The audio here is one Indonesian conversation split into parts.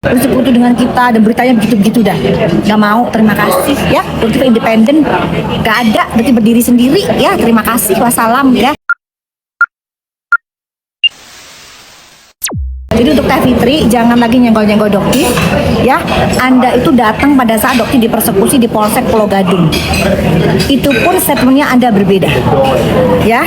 bersekutu dengan kita dan beritanya begitu-begitu dah. Gak mau, terima kasih ya. Dokter independen, gak ada, berarti berdiri sendiri ya. Terima kasih, wassalam ya. Jadi untuk Teh Fitri, jangan lagi nyenggol-nyenggol Dokti ya. Anda itu datang pada saat Dokti dipersekusi di Polsek Pulau Gadung. Itu pun statementnya Anda berbeda ya.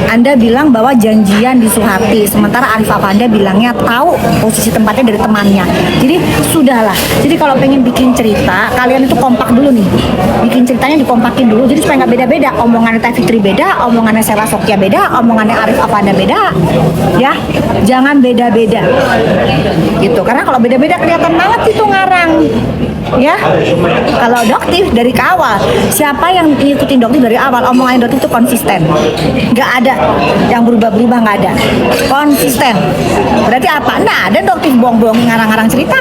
Anda bilang bahwa janjian di Suhati, sementara Arif Afanda bilangnya tahu posisi tempatnya dari temannya. Jadi sudahlah. Jadi kalau pengen bikin cerita, kalian itu kompak dulu nih. Bikin ceritanya dikompakin dulu, jadi supaya nggak beda-beda. Omongannya Teh Fitri beda, omongannya Sela Sokya beda, omongannya Arif Afanda beda ya. Jangan beda-beda gitu, karena kalau beda-beda kelihatan banget itu ngarang ya. Kalau Doktif dari awal, siapa yang ngikutin Doktif dari awal, omongan Doktif itu konsisten, nggak ada yang berubah-berubah, nggak ada, konsisten. Berarti apa? Nah, ada Doktif bohong-bohongin ngarang-ngarang cerita.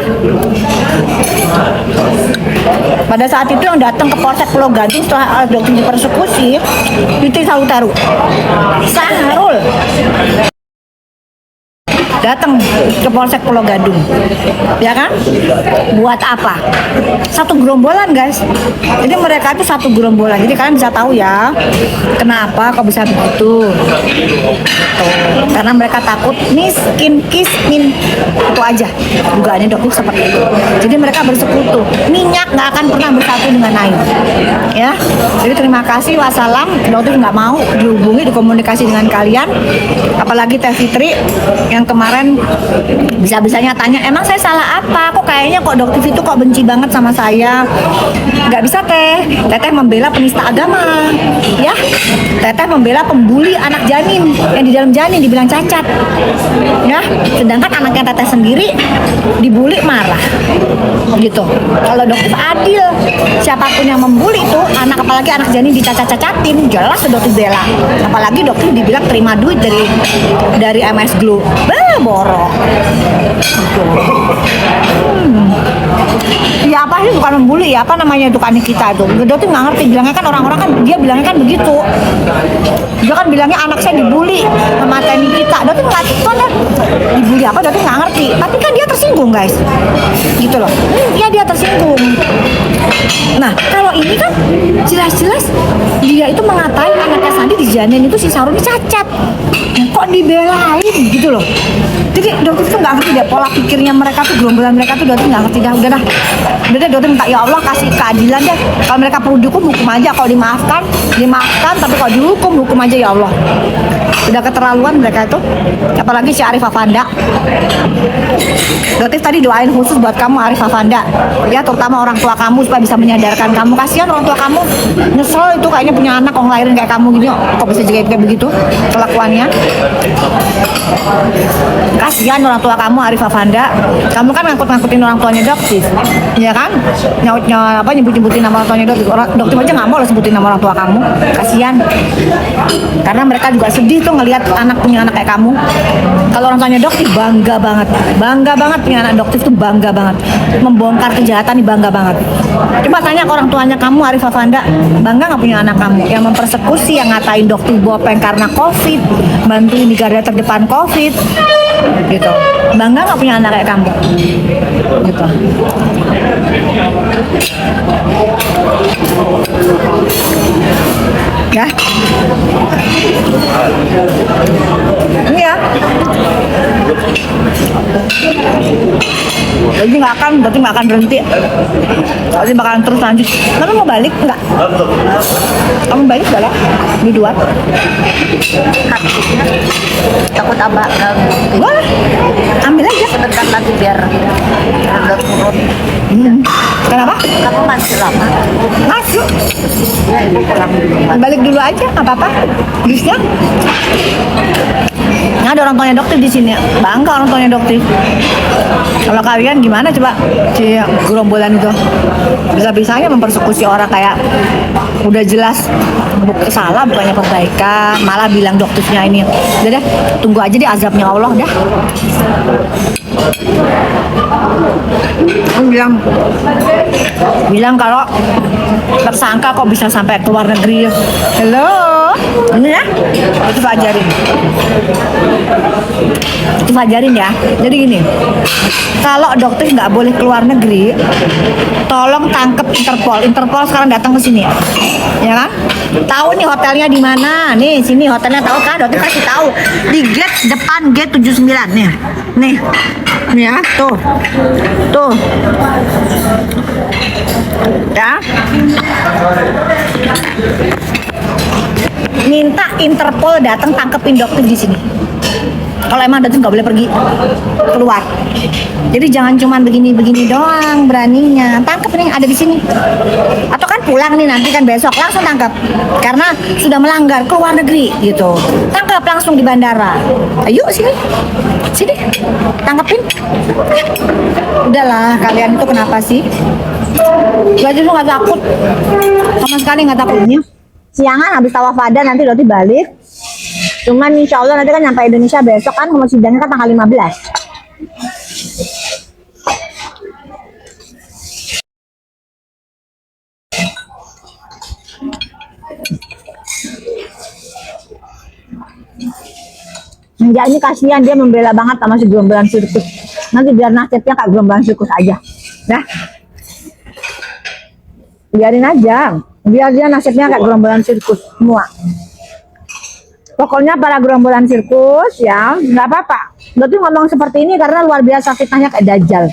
Pada saat itu yang datang ke Polsek Pulau Gadung setelah Doktif dipersekusi, itu Sautaru Saharul datang ke Polsek Pulau Gadung, ya kan? Buat apa? Satu gerombolan guys. Jadi mereka itu satu gerombolan. Jadi kalian bisa tahu ya, kenapa kok bisa begitu? Tuh. Karena mereka takut miskin kismin, itu aja. Dugaannya Dokter seperti itu. Jadi mereka bersekutu. Minyak nggak akan pernah bersatu dengan air, ya. Jadi terima kasih, wassalam. Dokter nggak mau dihubungi, dikomunikasi dengan kalian. Apalagi Teh Fitri yang kemarin bisa-bisanya tanya, emang saya salah apa? Kok kayaknya kok Dokter itu kok benci banget sama saya? Nggak bisa Teteh membela penista agama, ya. Teteh membela pembuli anak janin yang di dalam janin dibilang cacat, ya. Sedangkan anaknya Teteh sendiri dibully marah, gitu. Kalau Dokter adil, siapapun yang membuli itu anak, apalagi anak janin dicacat-cacatin, jelas Dokter bela. Apalagi Dokter dibilang terima duit dari MS Glow. Borok. Ya apa sih, bukan membuli ya, apa namanya itu kan kita itu. Dia tuh nggak ngerti, bilangnya kan orang-orang kan, dia bilangnya kan begitu. Dia kan bilangnya anak saya dibully sama TNI kita. Dia tuh nggak tahu kan dibully apa, dia tuh nggak ngerti. Tapi kan dia tersinggung guys, gitu loh. Ya dia tersinggung. Nah kalau ini kan jelas-jelas dia itu mengatain anaknya Sandi di janin itu si Saruni cacat. Kok dibelain gitu loh. Jadi Dokter itu nggak ngerti deh pola pikirnya mereka tuh, gerombolan mereka tuh. Dokter nggak ngerti dah. Udah deh Dokter minta ya Allah kasih keadilan deh. Kalau mereka perlu dihukum, hukum aja. Kalau dimaafkan, tapi kalau dihukum, hukum aja ya Allah. Udah keterlaluan mereka itu. Apalagi si Arif Afanda. Dokter tadi doain khusus buat kamu Arif Afanda, ya, terutama orang tua kamu supaya bisa menyadarkan kamu. Kasihan orang tua kamu, nyesel itu kayaknya punya anak orang lahirin kayak kamu gini. Kok bisa jadi kayak begitu kelakuannya? Kasihan orang tua kamu Arif Afanda. Kamu kan ngangkut-ngangkutin orang tuanya Dokter, ya kan? Nyebut-nyebutin nama orang tuanya Dokter aja nggak mau lah sebutin nama orang tua kamu. Kasihan, karena mereka juga sedih tuh ngelihat anak punya anak kayak kamu. Kalau orang tuanya Dokter bangga banget punya anak Dokter tuh, bangga banget. Membongkar kejahatan nih bangga banget. Coba tanya ke orang tuanya kamu Arif Afanda, bangga nggak punya anak kamu yang mempersekusi, yang ngatain Dokter bopeng karena COVID, bantuin di garda terdepan COVID, gitu. Bangga nggak punya anak kayak kamu, gitu. Ya, ini ya. Jadi berarti nggak akan berhenti. Berarti bakalan terus lanjut. Kamu mau balik nggak? Kamu balik nggak lah? Di luar? Takut abah Boleh, ambil aja. sebentar lagi biar udah turun. Kenapa? Kamu masih lama? Masuk. Ya, ibu pulang dulu. Balik dulu aja, nggak apa-apa. Bisa. Nah, ada orang tuanya Dokter di sini. Bangga orang tuanya Dokter. Kalau kalian gimana coba si gerombolan itu? Bisa-bisanya mempersekusi orang kayak udah jelas salah, bukannya perbaikan, malah bilang Dokternya ini. Udah deh, tunggu aja deh azabnya Allah dah. bilang kalau tersangka kok bisa sampai ke luar negeri. Halo, ini ya, itu ajarin ya. Jadi gini, kalau dokter nggak boleh ke luar negeri, tolong tangkep Interpol. Interpol sekarang datang ke sini, ya kan? Tahu nih hotelnya di mana? Nih sini hotelnya, tahu kan? Dokter kasih tahu di gate depan gate 79 nih, nih ya, tuh ya, minta Interpol datang tangkepin dokter di sini. Kalau emang dokter nggak boleh pergi keluar. Jadi jangan cuman begini-begini doang beraninya. Tangkep nih ada di sini. Atau kan pulang nih nanti kan besok langsung tangkap. Karena sudah melanggar ke luar negeri gitu. Tangkap langsung di bandara. Ayo sini. Sini. Tangkepin. Udahlah, kalian itu kenapa sih? Gak nggak takut. Sama sekali nggak takutnya. Siangan habis tawaf wada nanti Doti balik. Cuman insya Allah nanti kan nyampe Indonesia besok kan, mau sidangnya kan tanggal 15. Enggak, ini kasihan, dia membela banget sama si gerombolan sirkus. Nanti biar nasibnya kayak gerombolan sirkus aja. Nah, biarin aja. Biar dia nasibnya kayak gerombolan sirkus semua. Pokoknya para gerombolan sirkus ya, nggak apa-apa. Berarti ngomong seperti ini karena luar biasa fitnahnya kayak Dajjal.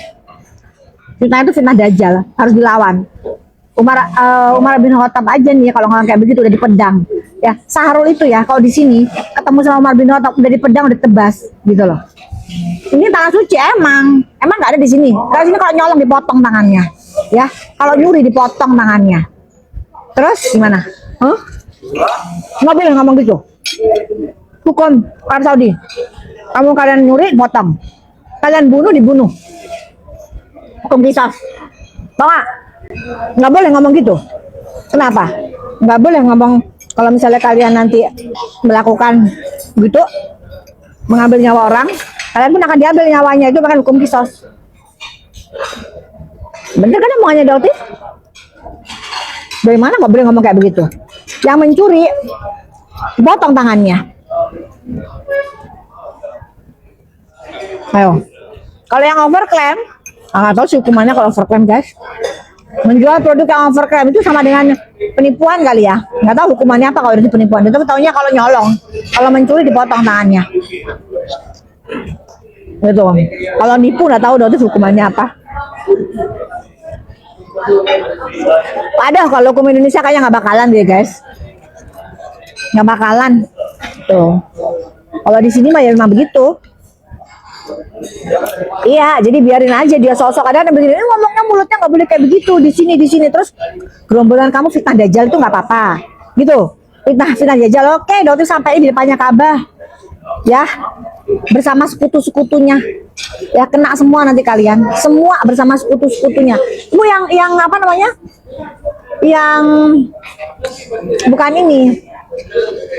Fitnah itu fitnah Dajjal, harus dilawan. Umar bin Khattab aja nih kalau ngomong kayak begitu udah dipedang. Ya, Sahrul itu ya kalau di sini ketemu sama Umar bin Khattab udah dipedang, udah tebas gitu loh. Ini tangan suci emang nggak ada di sini. Kalau sini kalau nyolong dipotong tangannya, ya. Kalau nyuri dipotong tangannya. Terus gimana? Nggak boleh ngomong gitu. Hukum Arab Saudi. Kalian nyuri, potong. Kalian bunuh, dibunuh. Hukum kisah. Tahu nggak boleh ngomong gitu. Kenapa? Nggak boleh ngomong kalau misalnya kalian nanti melakukan gitu, mengambil nyawa orang, kalian pun akan diambil nyawanya, itu bahkan hukum kisos. Bener kan omongannya Dauti? Dari mana nggak boleh ngomong kayak begitu? Yang mencuri, potong tangannya. Ayo. Kalau yang overclaim, nggak tahu sih hukumannya kalau overclaim guys. Menjual produk yang overclaim itu sama dengan penipuan kali ya. Nggak tahu hukumannya apa kalau itu penipuan. Itu taunya kalau nyolong, kalau mencuri dipotong tangannya. Gitu. Kalau nipu nggak tahu itu hukumannya apa. Padahal kalau hukum Indonesia kayaknya nggak bakalan deh guys. Nggak bakalan. Tuh. Kalau di sini mah ya memang begitu. Iya, jadi biarin aja dia sosok ada begini. Ngomongnya mulutnya nggak boleh kayak begitu di sini terus gerombolan kamu fitnah Dajjal itu nggak apa-apa, gitu. Fitnah Dajjal, oke, Dauti sampai di depannya Ka'bah, ya, bersama sekutu-sekutunya, ya kena semua nanti kalian, semua bersama sekutu-sekutunya. Itu yang apa namanya? Yang bukan ini,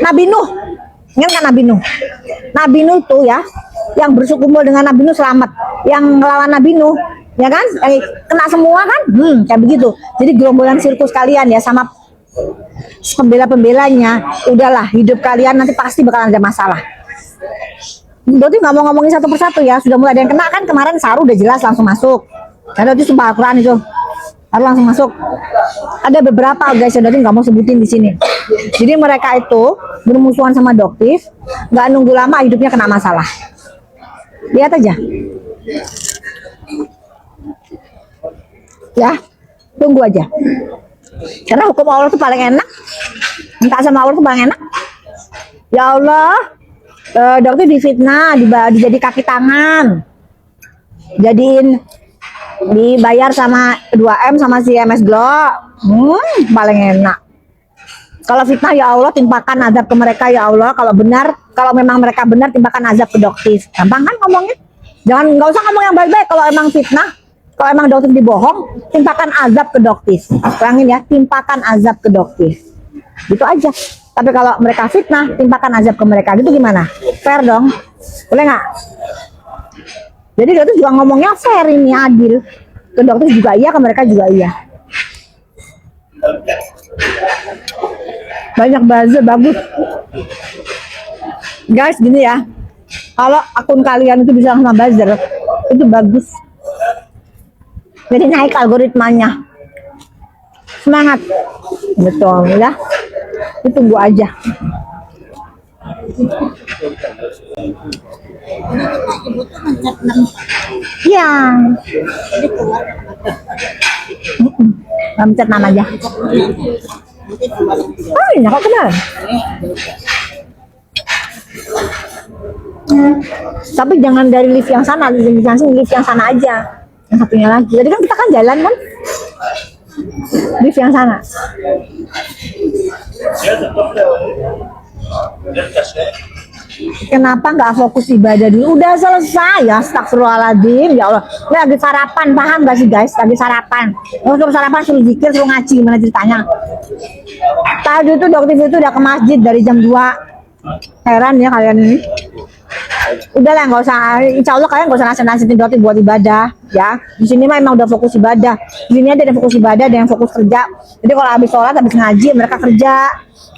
Nabi Nuh, ingat kan Nabi Nuh? Nabi Nuh tuh ya. Yang bersukumpul dengan Nabi Nuh selamat, yang ngelawan Nabi Nuh, ya kan? Kena semua kan? Kayak begitu. Jadi gerombolan sirkus kalian ya sama pembela-pembelanya, udahlah hidup kalian nanti pasti bakalan ada masalah. Berarti nggak mau ngomongin satu persatu ya. Sudah mulai ada yang kena kan kemarin Saru udah jelas langsung masuk. Ada itu sumpah Al-Quran itu, harus langsung masuk. Ada beberapa guys yang nggak mau sebutin di sini. Jadi mereka itu bermusuhan sama Doktif, nggak nunggu lama hidupnya kena masalah. Lihat aja. Ya, tunggu aja. Karena hukum Allah itu paling enak. Minta sama Allah itu paling enak. Ya Allah, dokter difitnah, dijadi kaki tangan. Jadiin dibayar sama 2M sama si MS Glow. Paling enak. Kalau fitnah ya Allah timpakan azab ke mereka ya Allah. Kalau benar, kalau memang mereka benar timpakan azab ke Doktif. Gampang kan ngomongnya? Nggak usah ngomong yang baik-baik. Kalau emang fitnah, kalau emang Doktif dibohong, timpakan azab ke Doktif. Kurangin ya, timpakan azab ke Doktif. Gitu aja. Tapi kalau mereka fitnah, timpakan azab ke mereka. Gitu gimana? Fair dong? Boleh nggak? Jadi Doktif juga ngomongnya fair ini, adil. Ke dokter juga iya, ke mereka juga iya. Banyak buzzer, bagus. Guys, gini ya. Kalau akun kalian itu bisa sama buzzer, itu bagus. Jadi naik algoritmanya. Semangat. Betul ya. Ditunggu aja. Iya. Mencet nama aja. Oh, ini kok kenal. Tapi jangan dari lift yang sana, lift yang sana aja. Yang satunya lagi. Jadi kan kita kan jalan kan? Lift yang sana. Kenapa nggak fokus ibadah dulu? Udah selesai ya, astagfirullahaladzim. Ya Allah, ini lagi sarapan, paham gak sih guys? Lagi sarapan. Kalau sarapan suruh zikir, suruh ngaji, gimana ceritanya? Tadi itu dokter itu udah ke masjid dari jam 2. Heran ya kalian ini. Udah lah, nggak usah. Insya Allah kalian nggak usah nasihatin dokter buat ibadah, ya. Di sini mah emang udah fokus ibadah. Di sini ada yang fokus ibadah, ada yang fokus kerja. Jadi kalau habis sholat, habis ngaji, mereka kerja.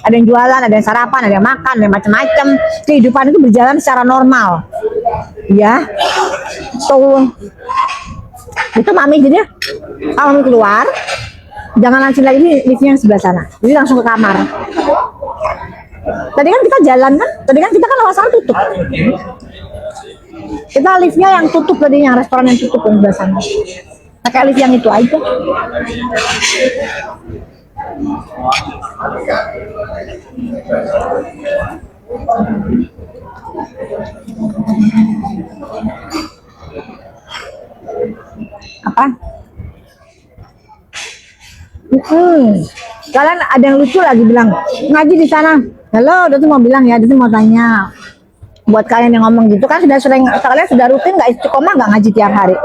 Ada yang jualan, ada yang sarapan, ada yang makan, ada yang macam-macam. Kehidupan itu berjalan secara normal, ya. Tuh, itu mami jadi kalau mami keluar, jangan langsung lagi liftnya yang sebelah sana. Jadi langsung ke kamar. Tadi kan kita jalan kan? Tadi kan kita kan lewat tutup. Kita liftnya yang tutup tadi, yang restoran yang tutup yang sebelah sana. Pakai lift yang itu aja. Apa? Kalian ada yang lucu lagi bilang ngaji di sana. Halo, dia tuh mau bilang ya, dia tuh mau tanya. Buat kalian yang ngomong gitu kan sudah sering, kalian sudah rutin nggak istiqomah nggak ngaji tiap hari?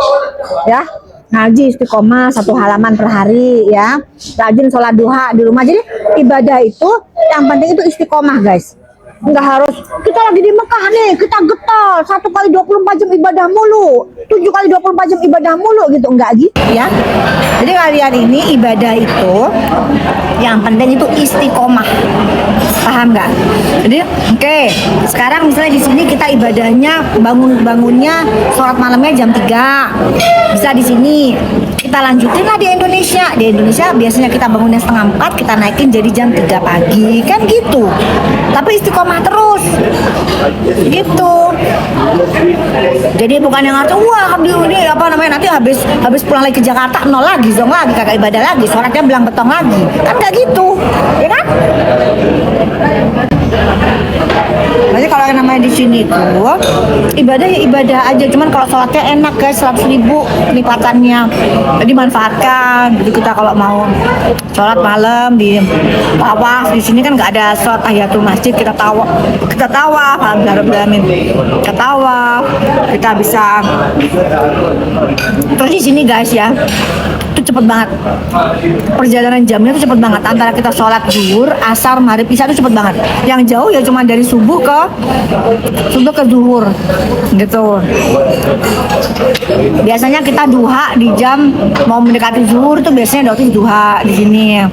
Ya, ngaji istiqomah 1 halaman per hari ya. Rajin sholat duha di rumah. Jadi ibadah itu yang penting itu istiqomah guys. Nggak harus kita lagi di Mekah nih kita getol 1 kali 24 jam ibadah mulu, 7 kali 24 jam ibadah mulu gitu, enggak gitu ya. Jadi kalian ini ibadah itu yang penting itu istiqomah, paham nggak? Jadi oke, sekarang misalnya di sini kita ibadahnya bangunnya sholat malamnya jam 3, bisa di sini kita lanjutin lah di Indonesia. Di Indonesia biasanya kita bangunnya setengah 4, kita naikin jadi jam 3 pagi kan gitu. Tapi istiqomah terus gitu. Jadi bukan yang harus wah ini apa namanya nanti habis pulang lagi ke Jakarta nol lagi, zong lagi, kagak ibadah lagi, sholatnya belang betong lagi, kan nggak gitu, ya kan? Jadi kalau yang namanya di sini tuh ibadah ya ibadah aja, cuman kalau sholatnya enak guys, 100.000 kelipatannya, jadi manfaatkan. Jadi kita kalau mau sholat malam di tawaf di sini kan nggak ada sholat tahiyatul masjid, kita tawaf alhamdulillah, kita tawaf, kita bisa terus di sini guys ya. Itu cepet banget, perjalanan jamnya itu cepet banget. Antara kita sholat zuhur, asar, maghrib, isya itu cepet banget. Yang jauh ya cuma dari subuh ke zuhur gitu. Biasanya kita duha di jam mau mendekati zuhur tuh biasanya dokter duha di sini.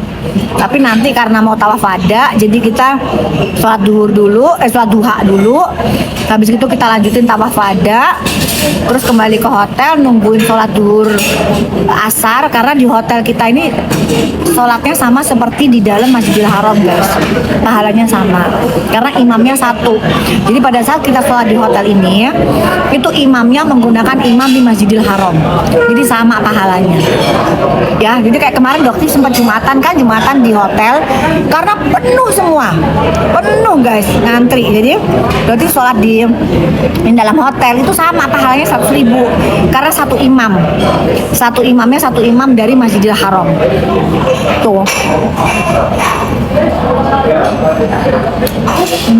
Tapi nanti karena mau tawaf wada, jadi kita sholat duha dulu. Habis itu kita lanjutin tawaf wada, terus kembali ke hotel nungguin sholat duhur asar, karena di hotel kita ini sholatnya sama seperti di dalam Masjidil Haram guys, pahalanya sama karena imamnya satu. Jadi pada saat kita sholat di hotel ini itu imamnya menggunakan imam di Masjidil Haram, jadi sama pahalanya ya. Jadi kayak kemarin dokter sempat jumatan di hotel karena penuh semua, penuh guys, ngantri. Jadi dokter sholat di dalam hotel itu sama pahalanya 100.000 karena satu imamnya satu imam dari Masjidil Haram tuh,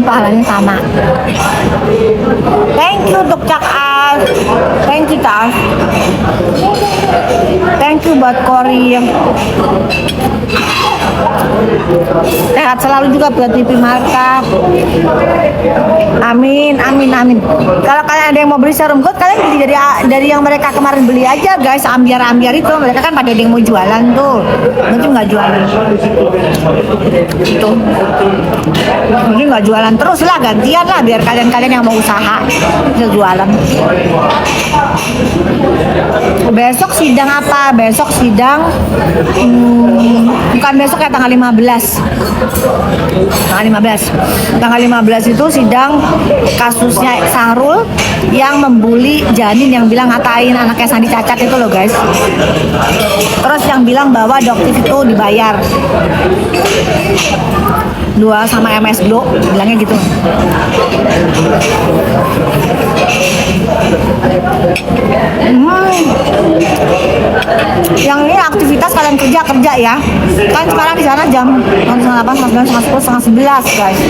pahalanya sama. Thank you untuk Cak As, thank you Cak As, thank you buat Kori. Sehat selalu juga buat Pipi Marta. Amin, amin, amin. Kalau kalian ada yang mau beli serum good, kalian beli dari yang mereka kemarin beli aja guys, ambiar-ambiar itu. Mereka kan pada ada yang mau jualan tuh, nanti nggak jualan. Itu, nanti nggak jualan terus lah, gantian lah biar kalian-kalian yang mau usaha bisa jualan. Besok sidang apa? Besok sidang bukan besok ya, tanggal 15. Tanggal 15 itu sidang kasusnya Sahrul yang membuli janin, yang bilang ngatain anaknya Sandi cacat itu loh guys. Terus yang bilang bahwa Doktif itu dibayar 2 sama MS Glo, bilangnya gitu. Yang ini aktivitas kalian kerja ya. Kan sekarang di sana jam 8, 9, 10, 11 guys.